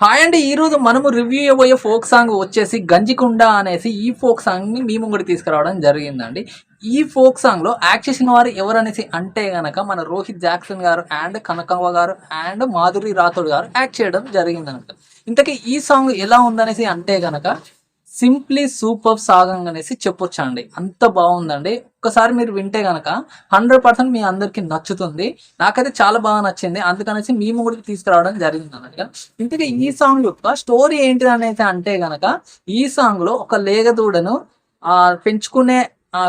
Hi అండి. ఈ రోజు మనము రివ్యూ చేయబోయే ఫోక్ సాంగ్ వచ్చేసి గంజికుండ అనేసి ఈ ఫోక్ సాంగ్ ని మీ ముంగడి తీసుకురావడం జరిగిందండి. ఈ ఫోక్ సాంగ్ లో యాక్ట్ చేసిన వారు ఎవరనేసి అంటే గనక మన రోహిత్ జాక్సన్ గారు అండ్ కనకవ్వ గారు అండ్ మాధురి రాథోడ్ గారు యాక్ట్ చేయడం జరిగిందనమాట. ఇంతకీ ఈ సాంగ్ ఎలా ఉందనేసి అంటే గనక సింప్లీ సూపర్ సాంగ్ అనేసి చెప్పొచ్చండి. అంత బాగుందండి. ఒక్కసారి మీరు వింటే గనక 100% మీ అందరికి నచ్చుతుంది. నాకైతే చాలా బాగా నచ్చింది. అందుకనేసి మీ ముందుకు తీసుకురావడం జరిగింది అన్నట్టుగా. ఇంతకీ ఈ సాంగ్ యొక్క స్టోరీ ఏంటిది అనేది అంటే గనక ఈ సాంగ్ లో ఒక లేగదూడను పెంచుకునే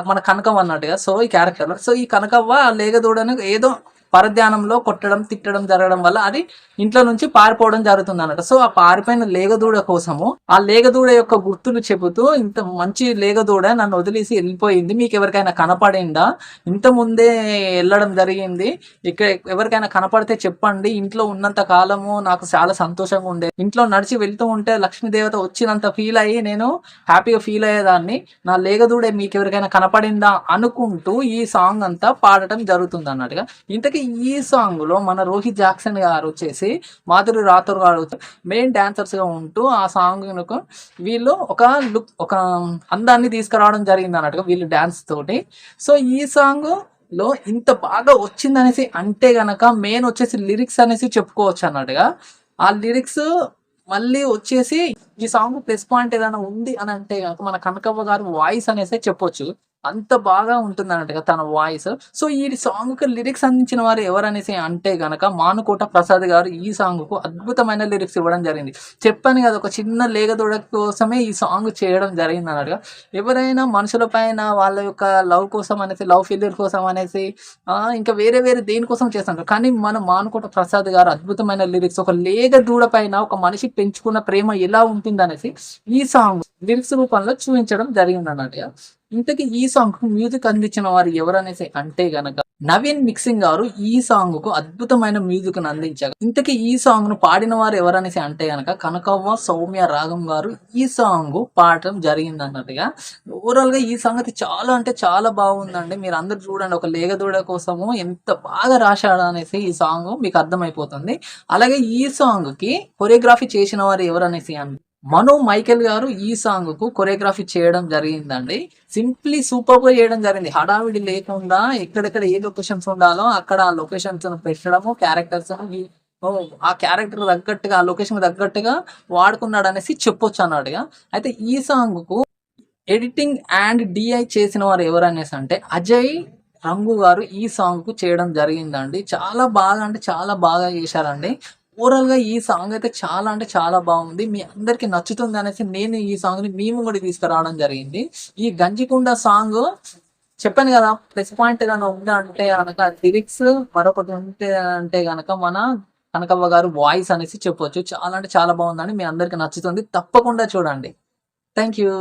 మన కనకవ్వ అన్నట్టుగా. సో ఈ క్యారెక్టర్ సో ఈ కనకవ్వ ఆ లేగదూడను ఏదో పరధ్యానంలో కొట్టడం తిట్టడం జరగడం వల్ల అది ఇంట్లో నుంచి పారిపోవడం జరుగుతుంది అన్నట్టు. సో ఆ పారిపోయిన లేగదూడ కోసము ఆ లేగదూడ యొక్క గుర్తులు చెబుతూ, ఇంత మంచి లేగదూడ నన్ను వదిలేసి వెళ్ళిపోయింది, మీకు ఎవరికైనా కనపడిందా, ఇంత ముందే వెళ్ళడం జరిగింది, ఇక్కడ ఎవరికైనా కనపడితే చెప్పండి, ఇంట్లో ఉన్నంత కాలము నాకు చాలా సంతోషంగా ఉండే, ఇంట్లో నడిచి వెళ్తూ ఉంటే లక్ష్మీదేవత వచ్చినంత ఫీల్ అయ్యి నేను హ్యాపీగా ఫీల్ అయ్యేదాన్ని, నా లేగదూడే మీకు ఎవరికైనా కనపడిందా అనుకుంటూ ఈ సాంగ్ అంతా పాడటం జరుగుతుంది అన్నట్టుగా. ఇంతకీ ఈ సాంగ్ లో మన రోహిత్ జాక్సన్ గారు వచ్చేసి మాధురి రాథోర్ గారు మెయిన్ డాన్సర్స్ గా ఉంటూ ఆ సాంగ్ వీళ్ళు ఒక లుక్ ఒక అందాన్ని తీసుకురావడం జరిగింది అన్నట్టుగా వీళ్ళు డాన్స్ తోటి. సో ఈ సాంగ్ లో ఇంత బాగా వచ్చిందనేసి అంటే గనక మెయిన్ వచ్చేసి లిరిక్స్ అనేసి చెప్పుకోవచ్చు అన్నట్టుగా. ఆ లిరిక్స్ మళ్ళీ వచ్చేసి ఈ సాంగ్ ప్లస్ పాయింట్ ఏదైనా ఉంది అని అంటే గనక మన కనకవ్వ గారు వాయిస్ అనేసి చెప్పొచ్చు. అంత బాగా ఉంటుంది అన్నట్టుగా తన వాయిస్. సో ఈ సాంగ్ కి లిరిక్స్ అందించిన వారు ఎవరనేసి అంటే గనక మానుకోట ప్రసాద్ గారు ఈ సాంగ్ కు అద్భుతమైన లిరిక్స్ ఇవ్వడం జరిగింది. చెప్పాను కదా, ఒక చిన్న లేగదూడ కోసమే ఈ సాంగ్ చేయడం జరిగింది అన్నట్టుగా. ఎవరైనా మనుషుల పైన వాళ్ళ యొక్క లవ్ కోసం అనేసి, లవ్ ఫెయిల్యూర్ కోసం అనేసి ఇంకా వేరే వేరే దేనికోసం చేస్తుంటారు, కానీ మన మానుకోట ప్రసాద్ గారు అద్భుతమైన లిరిక్స్, ఒక లేగదూడ పైన ఒక మనిషి పెంచుకున్న ప్రేమ ఎలా ఉంటుంది అనేసి ఈ సాంగ్ లిరిక్స్ రూపంలో చూపించడం జరిగింది అన్నట్టుగా. ఇంతకీ ఈ సాంగ్ కు మ్యూజిక్ అందించిన వారు ఎవరనేసి అంటే గనక నవీన్ మిక్సింగ్ గారు ఈ సాంగ్ కు అద్భుతమైన మ్యూజిక్ అందించారు. ఇంతకీ ఈ సాంగ్ ను పాడిన వారు ఎవరనేసి అంటే గనక కనకవ్వ సౌమ్య రాగం గారు ఈ సాంగ్ పాడటం జరిగింది అన్నట్టుగా. ఓవరాల్ గా ఈ సంగతి చాలా అంటే చాలా బాగుందండి. మీరు అందరు చూడండి, ఒక లేగదూడ కోసము ఎంత బాగా రాశాడు అనేసి ఈ సాంగ్ మీకు అర్థమైపోతుంది. అలాగే ఈ సాంగ్ కి కొరియోగ్రఫీ చేసిన వారు ఎవరనేసి అంటే మను మైకేల్ గారు ఈ సాంగ్ కు కొరియోగ్రఫీ చేయడం జరిగిందండి. సింప్లీ సూపర్ గా చేయడం జరిగింది. హడావిడి లేకుండా ఎక్కడెక్కడ ఏ లొకేషన్స్ ఉండాలో అక్కడ ఆ లొకేషన్స్ పెట్టడము, క్యారెక్టర్స్ ఆ క్యారెక్టర్ తగ్గట్టుగా ఆ లొకేషన్ తగ్గట్టుగా వాడుకున్నాడు అనేసి చెప్పొచ్చు అన్నట్టుగా. అయితే ఈ సాంగ్ కు ఎడిటింగ్ అండ్ డిఐ చేసిన వారు ఎవరనేసి అంటే అజయ్ రంగు గారు ఈ సాంగ్ కు చేయడం జరిగిందండి. చాలా బాగా అంటే చాలా బాగా చేశారండి. ఓవరాల్ గా ఈ సాంగ్ అయితే చాలా అంటే చాలా బాగుంది. మీ అందరికి నచ్చుతుంది అనేసి నేను ఈ సాంగ్ ని మేము కూడా తీసుకురావడం జరిగింది. ఈ గంజికుండ సాంగ్ చెప్పాను కదా, ప్లస్ పాయింట్ ఏదైనా ఉందా అంటే కనుక లిరిక్స్, మరొకటి ఉంటే అంటే గనక మన కనకవ్వ గారు వాయిస్ అనేసి చెప్పొచ్చు. చాలా అంటే చాలా బాగుందండి. మీ అందరికి నచ్చుతుంది, తప్పకుండా చూడండి. Thank you.